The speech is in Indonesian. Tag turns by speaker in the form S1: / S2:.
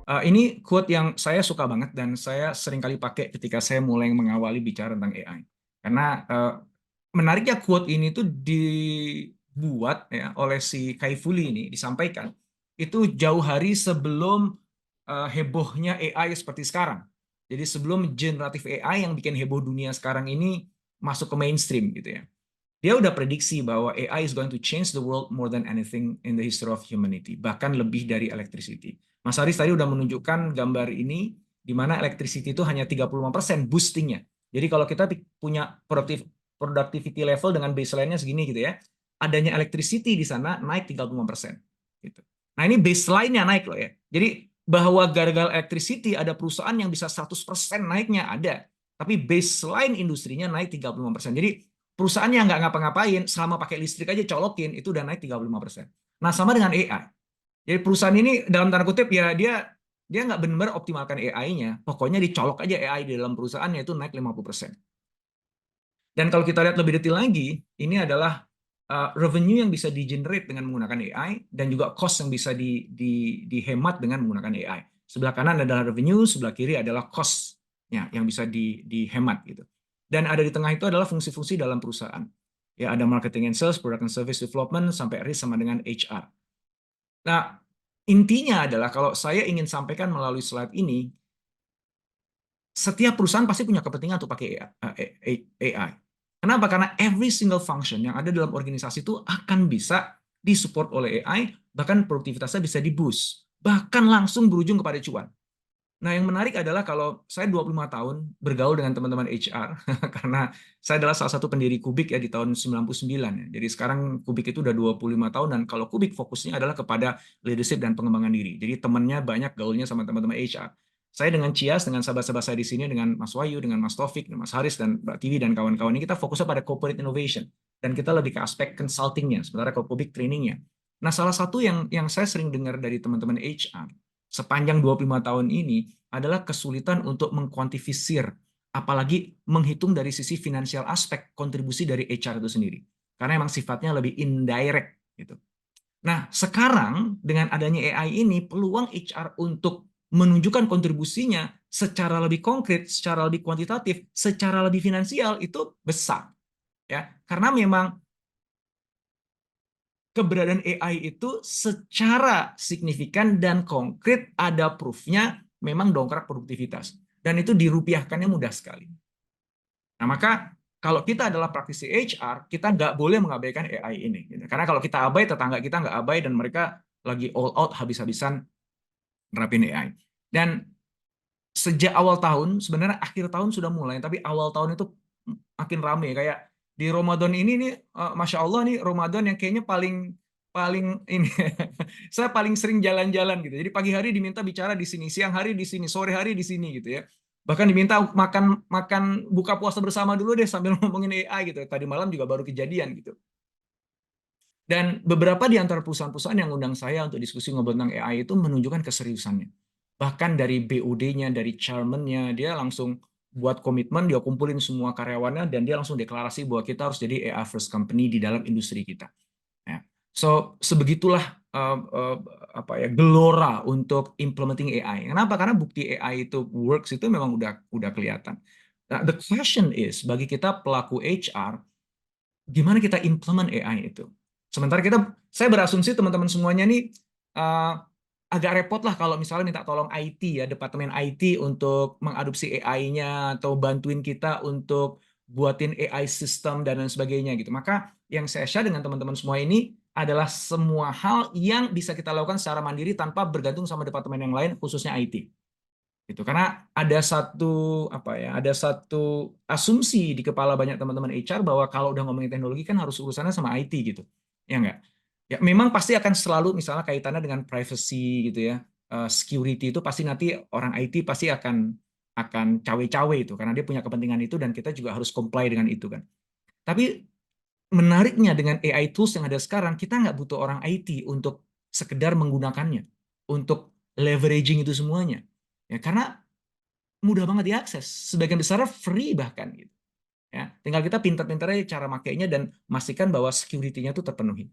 S1: Ini quote yang saya suka banget dan saya sering kali pakai ketika saya mulai mengawali bicara tentang AI. Karena menariknya quote ini tuh dibuat ya oleh si Kaifuli ini, disampaikan itu jauh hari sebelum hebohnya AI seperti sekarang. Jadi sebelum generatif AI yang bikin heboh dunia sekarang ini masuk ke mainstream gitu ya. Dia udah prediksi bahwa AI is going to change the world more than anything in the history of humanity, bahkan lebih dari electricity. Mas Haris tadi udah menunjukkan gambar ini, di mana electricity itu hanya 35% boostingnya. Jadi kalau kita punya productivity level dengan baseline-nya segini gitu ya, adanya electricity di sana naik 35%. Gitu. Nah ini baseline-nya naik loh ya. Jadi bahwa gara-gara electricity ada perusahaan yang bisa 100% naiknya ada. Tapi baseline industrinya naik 35%. Jadi perusahaannya nggak ngapa-ngapain, selama pakai listrik aja colokin, itu udah naik 35%. Nah, sama dengan AI. Jadi perusahaan ini dalam tanda kutip ya dia nggak benar-benar optimalkan AI-nya, pokoknya dicolok aja AI di dalam perusahaannya itu naik 50%. Dan kalau kita lihat lebih detail lagi, ini adalah revenue yang bisa di-generate dengan menggunakan AI dan juga cost yang bisa dihemat dengan menggunakan AI. Sebelah kanan adalah revenue, sebelah kiri adalah cost-nya yang bisa dihemat gitu. Dan ada di tengah itu adalah fungsi-fungsi dalam perusahaan. Ya, ada marketing and sales, product and service development, sampai risk sama dengan HR. Nah, intinya adalah kalau saya ingin sampaikan melalui slide ini, setiap perusahaan pasti punya kepentingan untuk pakai AI. Kenapa? Karena every single function yang ada dalam organisasi itu akan bisa disupport oleh AI, bahkan produktivitasnya bisa di-boost, bahkan langsung berujung kepada cuan. Nah, yang menarik adalah kalau saya 25 tahun bergaul dengan teman-teman HR, karena saya adalah salah satu pendiri Kubik ya di tahun 99 ya. Jadi sekarang Kubik itu udah 25 tahun dan kalau Kubik fokusnya adalah kepada leadership dan pengembangan diri. Jadi temannya banyak gaulnya sama teman-teman HR. Saya dengan Cias, dengan sahabat-sahabat saya di sini, dengan Mas Wahyu, dengan Mas Taufik, Mas Haris, dan Mbak Tiwi, dan kawan-kawan ini, kita fokusnya pada corporate innovation. Dan kita lebih ke aspek consultingnya, sementara kalau Kubik trainingnya. Nah, salah satu yang saya sering dengar dari teman-teman HR, sepanjang 25 tahun ini, adalah kesulitan untuk mengkuantifisir, apalagi menghitung dari sisi finansial aspek kontribusi dari HR itu sendiri. Karena memang sifatnya lebih indirect. Gitu. Nah, sekarang dengan adanya AI ini, peluang HR untuk menunjukkan kontribusinya secara lebih konkret, secara lebih kuantitatif, secara lebih finansial itu besar. Ya, karena memang keberadaan AI itu secara signifikan dan konkret ada proof-nya memang dongkrak produktivitas. Dan itu dirupiahkannya mudah sekali. Nah, maka kalau kita adalah praktisi HR, kita nggak boleh mengabaikan AI ini. Karena kalau kita abai, tetangga kita nggak abai, dan mereka lagi all out habis-habisan nerapin AI. Dan sejak awal tahun, sebenarnya akhir tahun sudah mulai, tapi awal tahun itu makin rame. Kayak di Ramadan ini nih, Masya Allah nih, Ramadan yang kayaknya paling paling ini saya paling sering jalan-jalan gitu. Jadi pagi hari diminta bicara di sini, siang hari di sini, sore hari di sini gitu ya. Bahkan diminta makan makan buka puasa bersama dulu deh sambil ngomongin AI gitu. Tadi malam juga baru kejadian gitu. Dan beberapa di antara perusahaan-perusahaan yang undang saya untuk diskusi ngobrol tentang AI itu menunjukkan keseriusannya. Bahkan dari BOD-nya, dari chairman-nya, dia langsung buat komitmen, dia kumpulin semua karyawannya, dan dia langsung deklarasi bahwa kita harus jadi AI first company di dalam industri kita. Ya. So, sebegitulah apa ya, gelora untuk implementing AI. Kenapa? Karena bukti AI itu works itu memang udah kelihatan. Nah, the question is, bagi kita pelaku HR, gimana kita implement AI itu? Sementara saya berasumsi teman-teman semuanya nih agak repot lah kalau misalnya minta tolong IT ya, departemen IT untuk mengadopsi AI-nya atau bantuin kita untuk buatin AI system dan lain sebagainya gitu. Maka yang saya share dengan teman-teman semua ini adalah semua hal yang bisa kita lakukan secara mandiri tanpa bergantung sama departemen yang lain, khususnya IT. Gitu. Karena ada satu asumsi di kepala banyak teman-teman HR bahwa kalau udah ngomongin teknologi kan harus urusannya sama IT gitu. Ya enggak? Ya memang pasti akan selalu misalnya kaitannya dengan privacy gitu ya. Security itu pasti nanti orang IT pasti akan cawe-cawe itu karena dia punya kepentingan itu dan kita juga harus comply dengan itu kan. Tapi menariknya dengan AI tools yang ada sekarang, kita nggak butuh orang IT untuk sekedar menggunakannya, untuk leveraging itu semuanya. Ya, karena mudah banget diakses, sebagian besar free bahkan gitu. Ya, tinggal kita pintar-pintar aja cara makainya dan memastikan bahwa security-nya itu terpenuhi.